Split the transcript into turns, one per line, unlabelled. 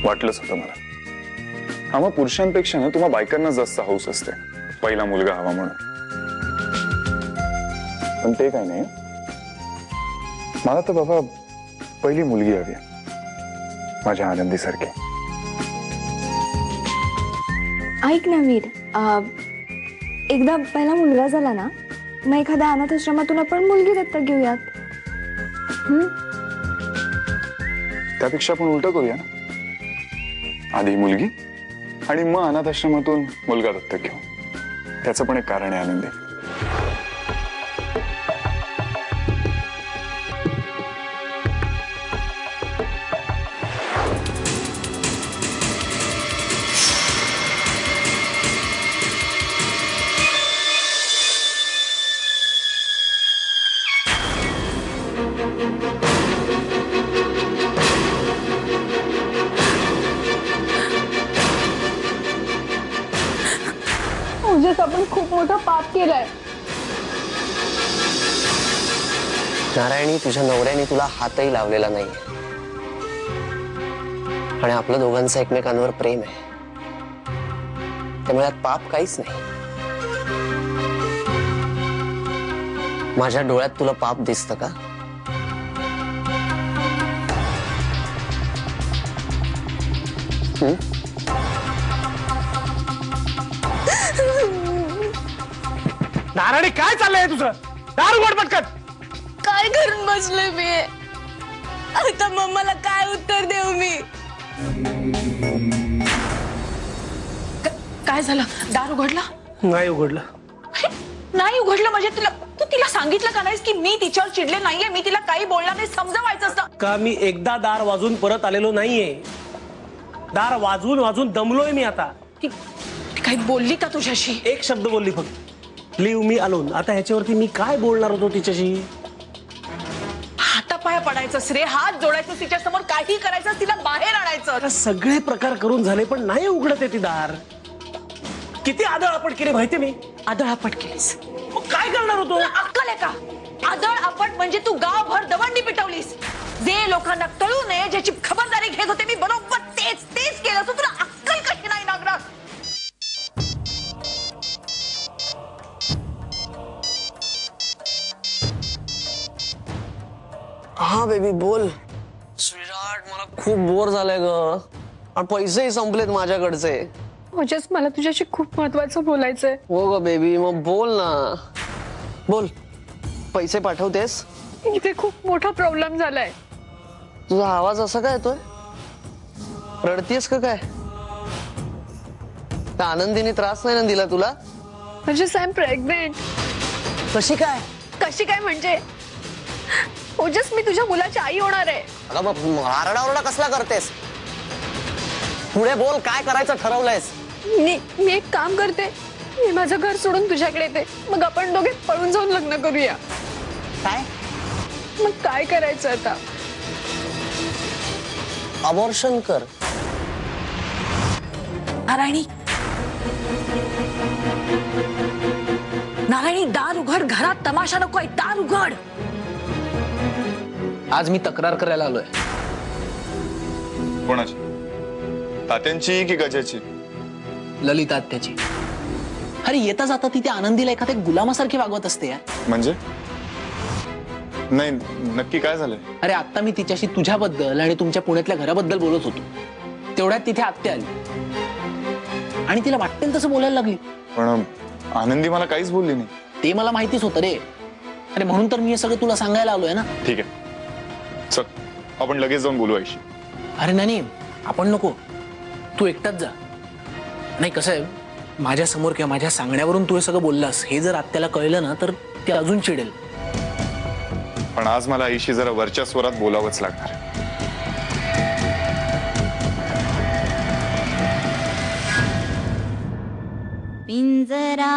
वाटलंच होतं मला. आम्हा पुरुषांपेक्षा ना तुम्हा बायकांना जास्त हौस असते पहिला मुलगा हवा म्हणून. पण ते काय नाही, मला तर बाबा पहिली मुलगी हवी माझ्या आनंदीसारखी.
ऐक ना वीर, एकदा पहिला मुलगा झाला ना, मग एखाद्या अनाथ आश्रमातून आपण मुलगी दत्तक घेऊयात.
त्यापेक्षा आपण उलट करूया ना, आधी मुलगी आणि मग अनाथ आश्रमातून मुलगा दत्तक घेऊ. त्याचं पण एक कारण आहे आनंदी.
आपण खूप मोठं पाप केलंय.
नारायणी, तुझ्या नवऱ्याने तुला हातही लावलेला नाही आणि आपलं दोघांचं एकमेकांवर प्रेम आहे, त्यामुळे पाप काहीच नाही. माझ्या डोळ्यात तुला पाप दिसतं का?
नारायणी, काय चाललंय तुझं? दार उघड पटकन.
काय करून बसले मी? आता मम्माला काय उत्तर देऊ मी?
काय झालं? दार उघडला?
नाही उघडलं.
नाही उघडलं म्हणजे तू तिला सांगितलं का नाहीस की मी तिच्यावर चिडले नाहीये, मी तिला काही बोलणार नाही, समजावायचं असतं
का? मी एकदा दार वाजून परत आलेलो नाहीये. दार वाजून वाजून दमलोय मी आता.
ती काही बोलली का तुझ्याशी?
एक शब्द बोलली फक्त, लिव मी अलोन. आता ह्याच्यावरती मी काय बोलणार होतो तिच्याशी?
हातापाया पडायचं रे, हात जोडायचं तिच्या समोर, काही करायचं, तिला बाहेर आणायचं.
सगळे प्रकार करून झाले पण नाही उघडत आहे ती दार. किती आदळआपट केली माहिती मी.
आदळआपट केलीस?
मग काय करणार होतो?
अक्कल आहे का? आदळआपट म्हणजे तू गावभर दवंडी पिटवलीस. जे लोकांना कळू नये ज्याची खबरदारी घेत होते मी, बरोबर तेच केलं. तुला अक्कल कशी नाही नागराज?
हा बेबी बोल. स्वीटहार्ट, मला खूप बोर झालंय ग आणि पैसेही संपलेत माझ्याकडचे.
ओजस, मला तुझ्याशी खूप महत्वाचं बोलायचंय.
हो ग बेबी, मग बोल ना. बोल. पैसे पाठवतेस?
इथे खूप मोठा प्रॉब्लेम झालाय.
तुझा आवाज असा काय येतोय? रडतीयस का काय? त्या आनंदीने त्रास नाही ना दिला तुला?
ओजस, आय एम प्रेग्नेंट.
कशी काय?
कशी काय म्हणजे? ओजस, मी तुझ्या मुलाची आई होणार आहे.
अगं मग आरडाओरडा कसला करतेस? पुढे बोल, काय करायचं ठरवलंयस?
मी एक काम करते, मी माझं घर सोडून तुझ्याकडे येते, मग आपण दोघे पळून जाऊन लग्न करूया.
काय?
मग काय करायचं आता?
अबॉर्शन कर.
नारायणी, नारायणी, दार उघड. घरात तमाशा नकोय, दार उघड.
आज मी तक्रार करायला आलोय.
कोणाची? तात्यांची की गजाची?
ललिता आत्याची. अरे येता जाता ती त्या आनंदीला एखाद्या गुलामासारखी वागवत असते यार.
म्हणजे नाही, नक्की काय झालंय?
अरे आता मी तिच्याशी तुझ्याबद्दल आणि तुमच्या पुण्यातल्या घराबद्दल बोलत होतो, तेवढ्यात तिथे आत्या आली आणि तिला वाटेल तसं बोलायला लागली.
पण आनंदी मला काहीच बोलली नाही.
ते मला माहितीच होतं रे. अरे म्हणून तर मी हे सगळं तुला सांगायला आलोय ना.
ठीक आहे, चल आपण लगेच जाऊन बोलू आईशी.
अरे नाही, आपण नको. तू एकटाच जा. नाही कसं आहे, माझ्या समोर किंवा माझ्या सांगण्यावरून तू हे सगळं बोललास हे जर आत्याला कळलं ना तर ती अजून चिडेल.
पण आज मला आईशी जरा वरच्या स्वरात बोलावंच लागणार.
पिंजरा